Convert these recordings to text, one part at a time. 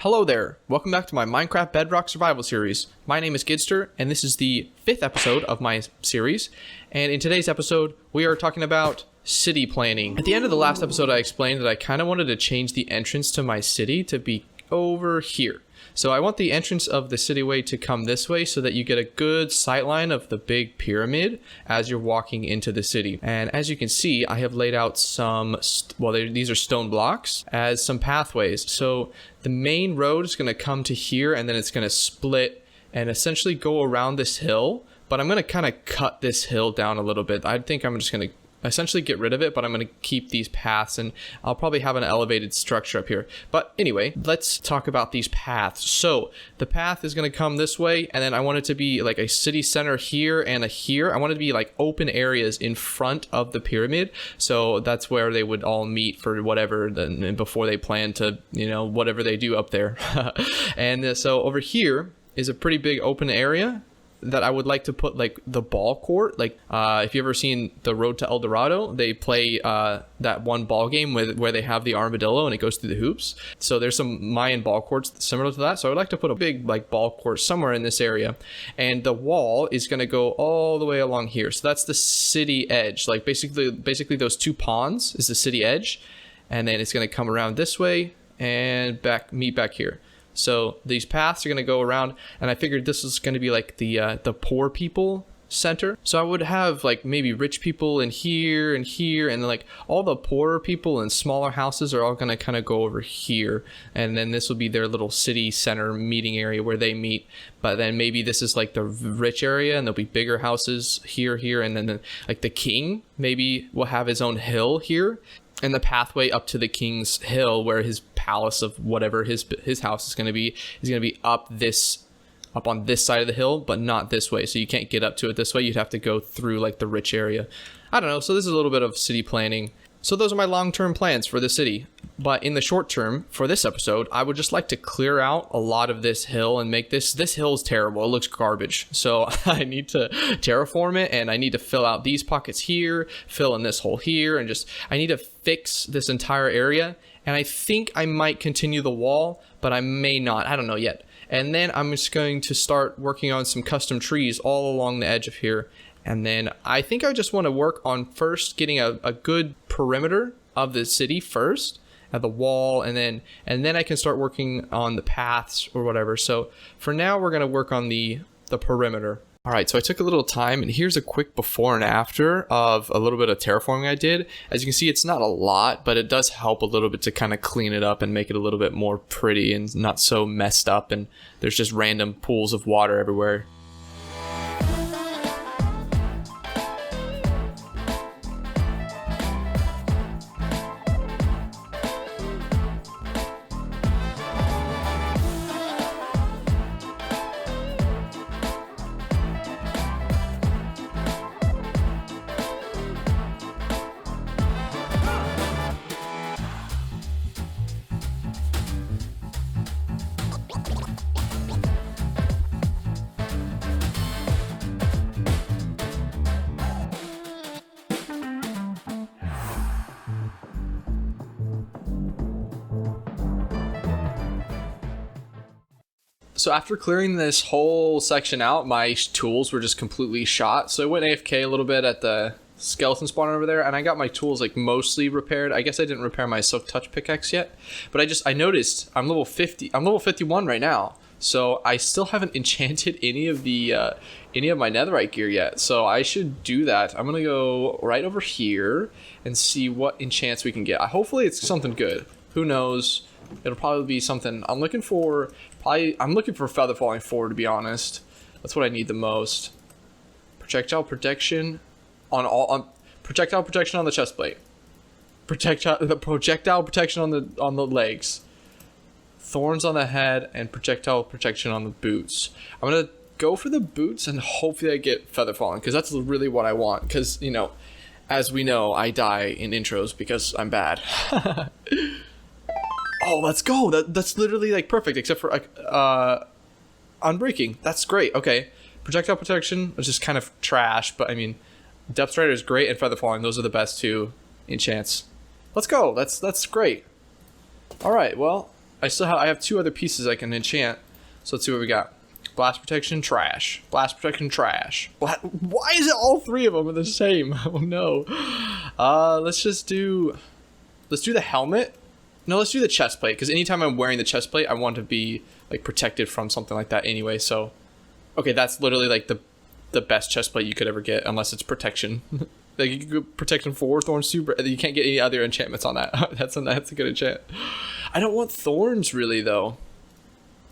Hello there, welcome back to my Minecraft Bedrock Survival series. My name is Gidster, and this is the 5th episode of my series. And in today's episode, we are talking about city planning. At the end of the last episode, I explained that I kind of wanted to change the entrance to my city to be over here. So I want the entrance of the cityway to come this way so that you get a good sightline of the big pyramid as you're walking into the city. And as you can see, I have laid out some, these are stone blocks as some pathways. So the main road is going to come to here and then it's going to split and essentially go around this hill. But I'm going to kind of cut this hill down a little bit. I think I'm just going to essentially get rid of it, but I'm going to keep these paths and I'll probably have an elevated structure up here. But anyway, let's talk about these paths. So the path is going to come this way, and then I want it to be like a city center here and a here. I want it to be like open areas in front of the pyramid. So that's where they would all meet for whatever then before they plan to, whatever they do up there. And so over here is a pretty big open area that I would like to put like the ball court. Like if you've ever seen The Road to El Dorado, they play that one ball game where they have the armadillo and it goes through the hoops. So there's some Mayan ball courts similar to that. So I would like to put a big like ball court somewhere in this area. And the wall is going to go all the way along here. So that's the city edge. Like basically those two ponds is the city edge. And then it's going to come around this way and meet back here. So these paths are going to go around, and I figured this is going to be like the poor people center. So I would have like maybe rich people in here, and then like all the poorer people in smaller houses are all going to kind of go over here. And then this will be their little city center meeting area where they meet. But then maybe this is like the rich area, and there'll be bigger houses here, and then like the king maybe will have his own hill here. And the pathway up to the king's hill, where his palace of whatever his house is going to be up on this side of the hill, but not this way. So you can't get up to it this way. You'd have to go through like the rich area. I don't know. So this is a little bit of city planning. So those are my long-term plans for the city. But in the short term, for this episode, I would just like to clear out a lot of this hill and make this hill is terrible. It looks garbage. So I need to terraform it, and I need to fill out these pockets here, fill in this hole here, and I need to fix this entire area. And I think I might continue the wall, but I may not. I don't know yet. And then I'm just going to start working on some custom trees all along the edge of here. And then I think I just want to work on first getting a good perimeter of the city first at the wall, and then I can start working on the paths or whatever. So for now, we're going to work on the perimeter. All right, so I took a little time, and here's a quick before and after of a little bit of terraforming I did. As you can see, it's not a lot, but it does help a little bit to kind of clean it up and make it a little bit more pretty and not so messed up, and there's just random pools of water everywhere. So after clearing this whole section out, my tools were just completely shot. So I went AFK a little bit at the skeleton spawner over there, and I got my tools like mostly repaired. I guess I didn't repair my silk touch pickaxe yet, but I noticed I'm level 50. I'm level 51 right now. So I still haven't enchanted any of my netherite gear yet. So I should do that. I'm gonna go right over here and see what enchants we can get. Hopefully it's something good. Who knows? It'll probably be something I'm looking for. I'm looking for feather falling 4, to be honest. That's what I need the most. Projectile protection on projectile protection on the chest plate. Projectile protection on the legs. Thorns on the head and projectile protection on the boots. I'm gonna go for the boots and hopefully I get feather falling, because that's really what I want. Because as we know, I die in intros because I'm bad. Oh, let's go. That's literally like perfect, except for unbreaking. That's great. Okay. Projectile protection is just kind of trash, but I mean, Depth Strider is great, and Feather Falling, those are the best two enchants. Let's go. That's great. All right, well, I have 2 other pieces I can enchant. So let's see what we got. Blast protection, trash. Blast protection, trash. Why is it all 3 of them are the same? Oh no. Let's do the helmet. No, let's do the chest plate, because anytime I'm wearing the chest plate, I want to be like protected from something like that anyway. So, okay, that's literally like the best chest plate you could ever get, unless it's protection. Like, you can go protection 4, thorns 2, you can't get any other enchantments on that. That's a good enchant. I don't want thorns really though.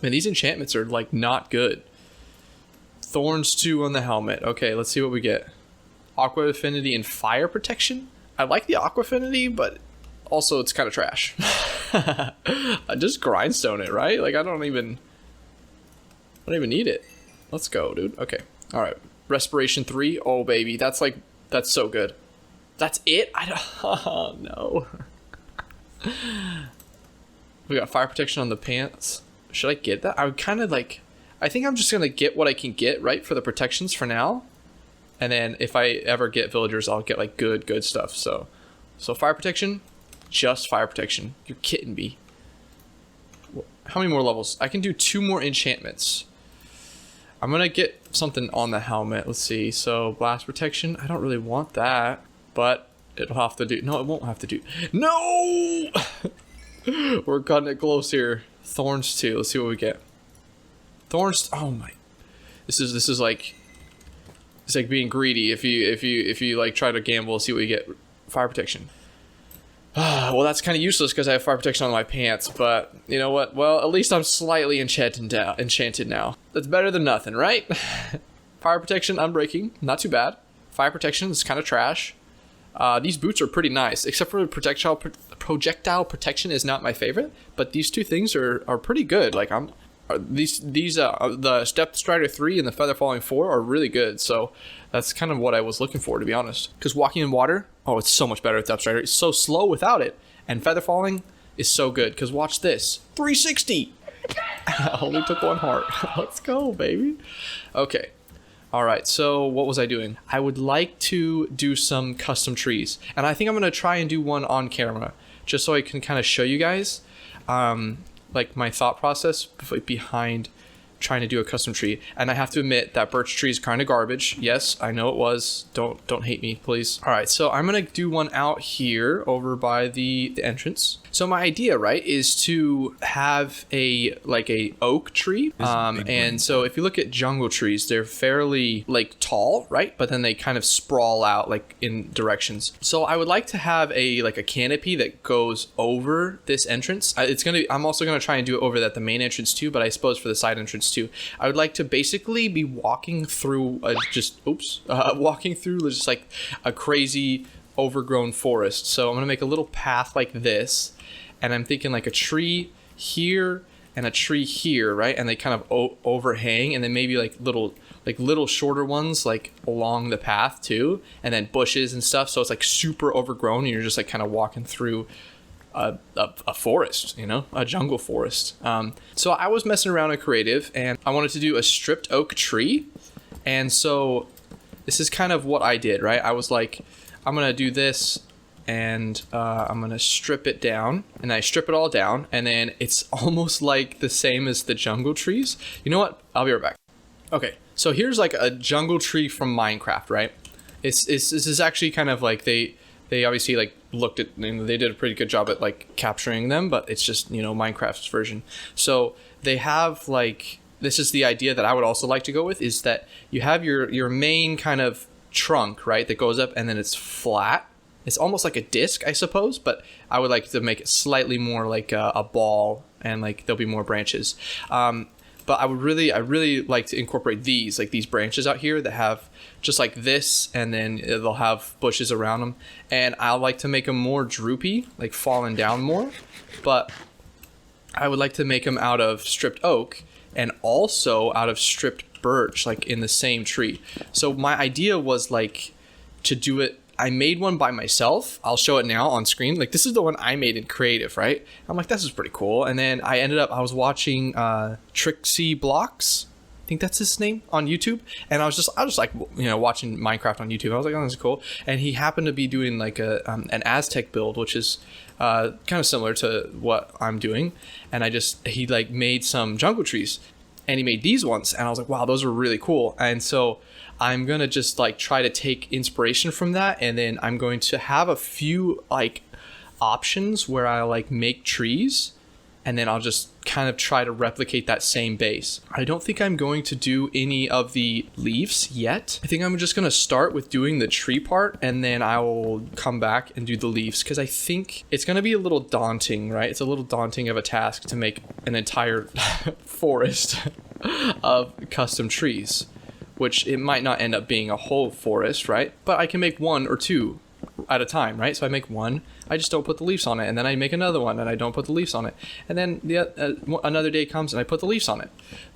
Man, these enchantments are like not good. Thorns 2 on the helmet. Okay, let's see what we get. Aqua affinity and fire protection. I like the aqua affinity, but also it's kind of trash. I just grindstone it, right? Like I don't even need it. Let's go, dude. Okay. All right. Respiration 3. Oh baby, that's so good. That's it? Oh no. We got fire protection on the pants. Should I get that? I would kind of like, I think I'm just going to get what I can get, right, for the protections for now. And then if I ever get villagers, I'll get like good stuff. So fire protection, just fire protection. You're kidding me. How many more levels? I can do 2 more enchantments. I'm going to get something on the helmet. Let's see. So blast protection. I don't really want that, but it'll have to do. No, it won't have to do. No! We're cutting it close here. Thorns 2. Let's see what we get. Thorns. Oh my. This is like, it's like being greedy. If you like try to gamble, see what you get. Fire protection. Well, that's kind of useless because I have fire protection on my pants. But you know what? Well, at least I'm slightly enchanted now. That's better than nothing, right? Fire protection, unbreaking, not too bad. Fire protection is kind of trash. These boots are pretty nice, except for projectile protection is not my favorite. But these 2 things are pretty good. Like the Step Strider 3 and the Feather Falling 4 are really good. So that's kind of what I was looking for, to be honest. Because walking in water, oh, it's so much better with Step Strider. It's so slow without it. And Feather Falling is so good. Because watch this, 360. I only took 1 heart. Let's go, baby. Okay. All right, so what was I doing? I would like to do some custom trees. And I think I'm going to try and do one on camera, just so I can kind of show you guys like my thought process behind trying to do a custom tree. And I have to admit that birch tree is kind of garbage. Yes, I know it was. Don't hate me, please. All right, so I'm going to do one out here over by the entrance. So my idea, right, is to have a oak tree. And so if you look at jungle trees, they're fairly like tall, right? But then they kind of sprawl out like in directions. So I would like to have a canopy that goes over this entrance. I'm also going to try and do it over the main entrance too, but I suppose for the side entrance too. I would like to basically be walking through just like a crazy overgrown forest. So I'm going to make a little path like this, and I'm thinking like a tree here and a tree here, right? And they kind of overhang, and then maybe like little shorter ones like along the path too, and then bushes and stuff. So it's like super overgrown, and you're just like kind of walking through a forest, you know, a jungle forest. So I was messing around in creative, and I wanted to do a stripped oak tree. And so this is kind of what I did, right? I was like, I'm going to do this, and I'm going to strip it down, and I strip it all down, and then it's almost like the same as the jungle trees. You know what? I'll be right back. Okay, so here's like a jungle tree from Minecraft, right? This is actually kind of like they obviously like looked at, they did a pretty good job at like capturing them, but it's just, you know, Minecraft's version. So they have like, this is the idea that I would also like to go with, is that you have your main kind of trunk, right, that goes up, and then it's flat. It's almost like a disc, I suppose, but I would like to make it slightly more like a ball, and like there'll be more branches. But I really like to incorporate these branches out here that have just like this, and then they'll have bushes around them. And I like to make them more droopy, like falling down more. But I would like to make them out of stripped oak and also out of stripped birch, like in the same tree. So my idea was like to do it. I made one by myself. I'll show it now on screen. Like, this is the one I made in creative, right? I'm like, this is pretty cool. And then I was watching Trixie Blocks, think that's his name, on YouTube. And I was just like, you know, watching Minecraft on YouTube. I was like, oh, this is cool. And he happened to be doing like an Aztec build, which is kind of similar to what I'm doing. And he like made some jungle trees, and he made these ones. And I was like, wow, those are really cool. And so I'm going to just like try to take inspiration from that. And then I'm going to have a few like options where I like make trees, and then I'll just kind of try to replicate that same base. I don't think I'm going to do any of the leaves yet. I think I'm just going to start with doing the tree part, and then I will come back and do the leaves, because I think it's going to be a little daunting, right? It's a little daunting of a task to make an entire forest of custom trees, which it might not end up being a whole forest, right? But I can make one or two at a time, right? So I make one, I just don't put the leaves on it, and then I make another one and I don't put the leaves on it, and then another day comes and I put the leaves on it.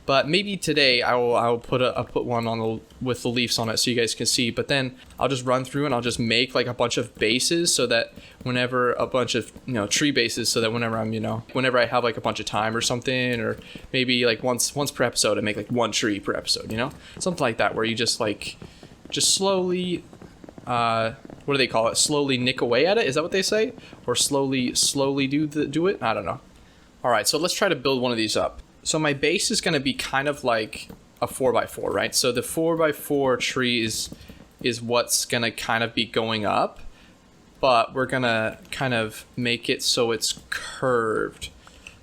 But maybe today I'll put one on with the leaves on it so you guys can see. But then I'll just run through and I'll just make like a bunch of bases, so that whenever a bunch of, you know, tree bases, so that whenever I'm, you know, whenever I have like a bunch of time or something, or maybe like once per episode I make like one tree per episode, you know, something like that, where you just slowly what do they call it? Slowly nick away at it? Is that what they say? Or slowly do it? I don't know. All right, so let's try to build one of these up. So my base is going to be kind of like a 4x4, right? So the 4x4 tree is what's going to kind of be going up, but we're going to kind of make it so it's curved.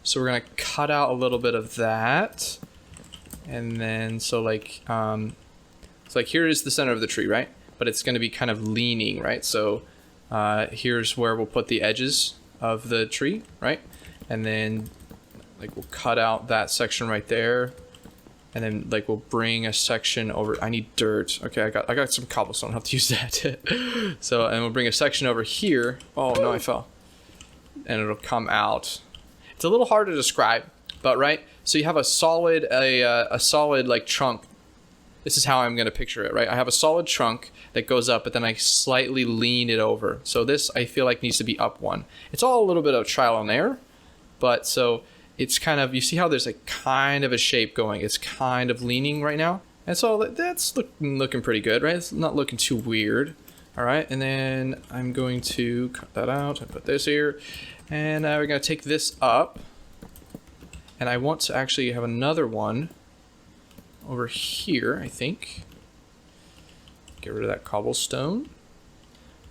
So we're going to cut out a little bit of that. And then, so like, it's like here is the center of the tree, right? But it's going to be kind of leaning, right? So here's where we'll put the edges of the tree, right? And then like we'll cut out that section right there, and then like we'll bring a section over. I need dirt. Okay, I got some cobblestone. I'll have to use that. So, and we'll bring a section over here. Oh no, I fell. And it'll come out. It's a little hard to describe, but right. So you have a solid like trunk. This is how I'm going to picture it, right? I have a solid trunk that goes up, but then I slightly lean it over. So this, I feel like, needs to be up one. It's all a little bit of trial and error, but so it's kind of, you see how there's a kind of a shape going. It's kind of leaning right now. And so that's looking pretty good, right? It's not looking too weird. All right, and then I'm going to cut that out and put this here. And we're going to take this up. And I want to actually have another one over here, I think. Get rid of that cobblestone.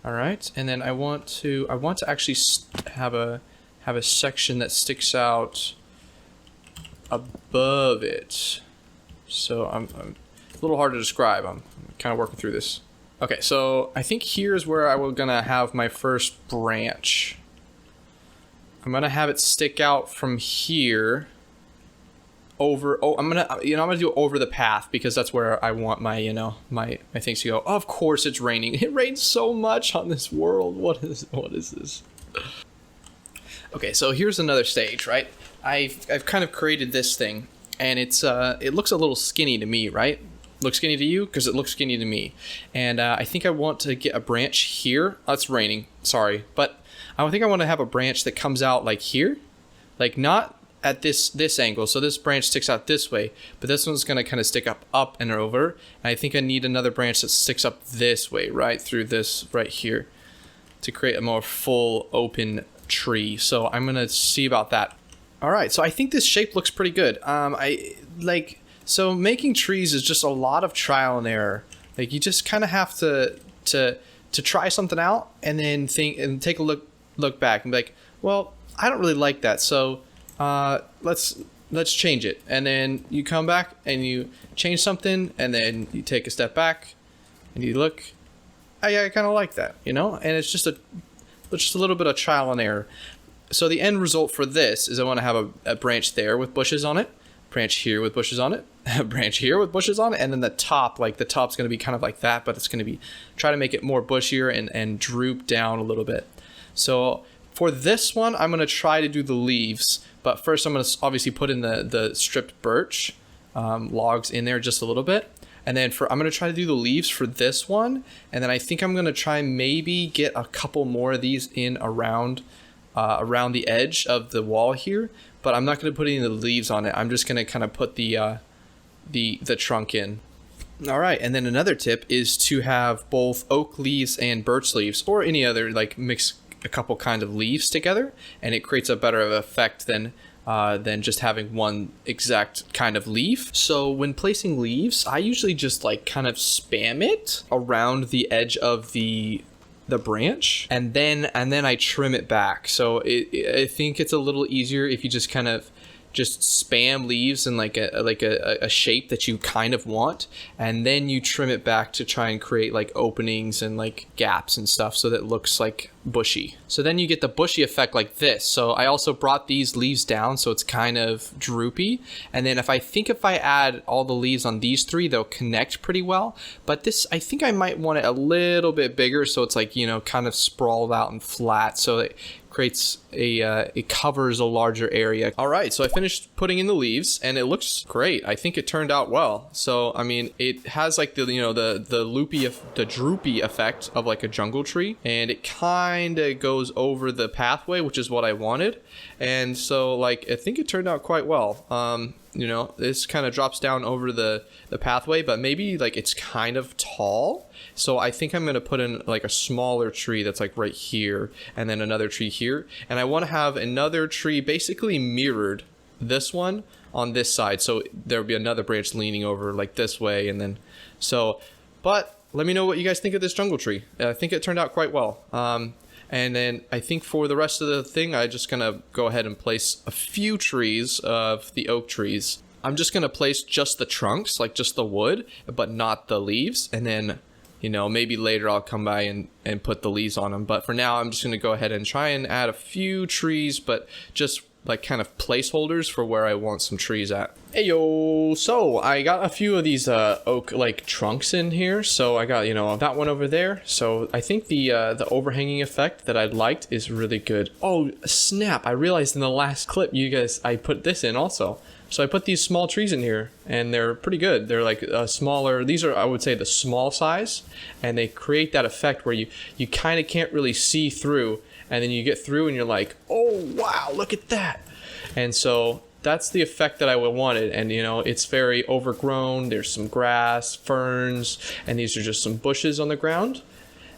All right, and then I want to actually have a section that sticks out above it. So I'm a little hard to describe. I'm kind of working through this. Okay, so I think here's where I'm gonna have my first branch. I'm gonna have it stick out from here over. Oh, I'm gonna do it over the path, because that's where I want my, you know, my things to go. Of course it's raining. It rains so much on this world. What is this? Okay, so here's another stage, right? I've kind of created this thing, and it looks a little skinny to me, right? Looks skinny to you? Because it looks skinny to me. And I think I want to get a branch here. Oh, it's raining, sorry. But I think I want to have a branch that comes out like here. Like not at this angle. So this branch sticks out this way, but this one's going to kind of stick up and over. And I think I need another branch that sticks up this way, right? Through this right here, to create a more full open tree. So I'm going to see about that. All right, so I think this shape looks pretty good. So making trees is just a lot of trial and error. Like you just kind of have to try something out, and then think and take a look back and be like, well, I don't really like that, so let's change it. And then you come back and you change something, and then you take a step back and you look, I kind of like that, you know. And it's just a little bit of trial and error. So the end result for this is I want to have a branch there with bushes on it, branch here with bushes on it, a branch here with bushes on it, and then the top's going to be kind of like that, but it's going to be, try to make it more bushier and droop down a little bit. So for this one, I'm going to try to do the leaves, but first I'm going to obviously put in the stripped birch logs in there just a little bit. And then I'm going to try to do the leaves for this one, and then I think I'm going to try maybe get a couple more of these in around the edge of the wall here, but I'm not going to put any of the leaves on it. I'm just going to kind of put the the trunk in. All right, and then another tip is to have both oak leaves and birch leaves, or any other, like mix a couple kind of leaves together, and it creates a better effect than just having one exact kind of leaf. So when placing leaves, I usually just like kind of spam it around the edge of the branch, and then I trim it back. So I think it's a little easier if you just kind of just spam leaves in like a shape that you kind of want, and then you trim it back to try and create like openings and like gaps and stuff so that it looks like bushy. So then you get the bushy effect like this. So I also brought these leaves down so it's kind of droopy, and then if I add all the leaves on these three, they'll connect pretty well. But this, I think I might want it a little bit bigger so it's like, you know, kind of sprawled out and flat, so it creates it covers a larger area. All right, so I finished putting in the leaves and it looks great. I think it turned out well. So I mean, it has like the, you know, the droopy effect of like a jungle tree, and it kind of goes over the pathway, which is what I wanted. And so like I think it turned out quite well. You know, this kind of drops down over the pathway, but maybe like it's kind of tall. So I think I'm going to put in like a smaller tree that's like right here, and then another tree here. And I want to have another tree basically mirrored this one on this side. So there'll be another branch leaning over like this way. And then but let me know what you guys think of this jungle tree. I think it turned out quite well. And then I think for the rest of the thing, I'm just going to go ahead and place a few trees of the oak trees. I'm just going to place just the trunks, like just the wood, but not the leaves. And then, you know, maybe later I'll come by and put the leaves on them. But for now, I'm just going to go ahead and try and add a few trees, but just like kind of placeholders for where I want some trees at. Hey yo, so I got a few of these oak like trunks in here. So I got, you know, that one over there. So I think the overhanging effect that I liked is really good. Oh snap, I realized in the last clip I put this in also. So I put these small trees in here and they're pretty good. They're like smaller. These are, I would say, the small size, and they create that effect where you kind of can't really see through, and then you get through and you're like, oh wow, look at that. And so that's the effect that I wanted. And you know, it's very overgrown. There's some grass, ferns, and these are just some bushes on the ground.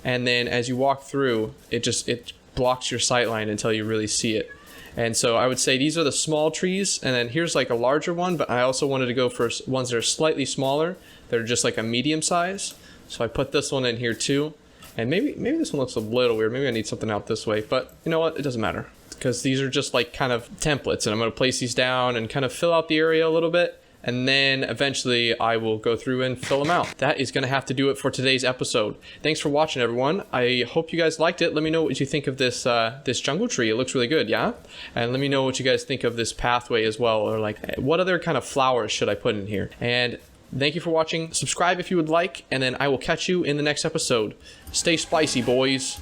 And then as you walk through, it blocks your sight line until you really see it. And so I would say these are the small trees, and then here's like a larger one, but I also wanted to go for ones that are slightly smaller, that are just like a medium size. So I put this one in here too. And maybe this one looks a little weird. Maybe I need something out this way, but you know what? It doesn't matter, because these are just like kind of templates, and I'm going to place these down and kind of fill out the area a little bit. And then eventually I will go through and fill them out. That is going to have to do it for today's episode. Thanks for watching, everyone. I hope you guys liked it. Let me know what you think of this this jungle tree. It looks really good, yeah? And let me know what you guys think of this pathway as well, or like what other kind of flowers should I put in here. And thank you for watching. Subscribe if you would like, and then I will catch you in the next episode. Stay spicy, boys.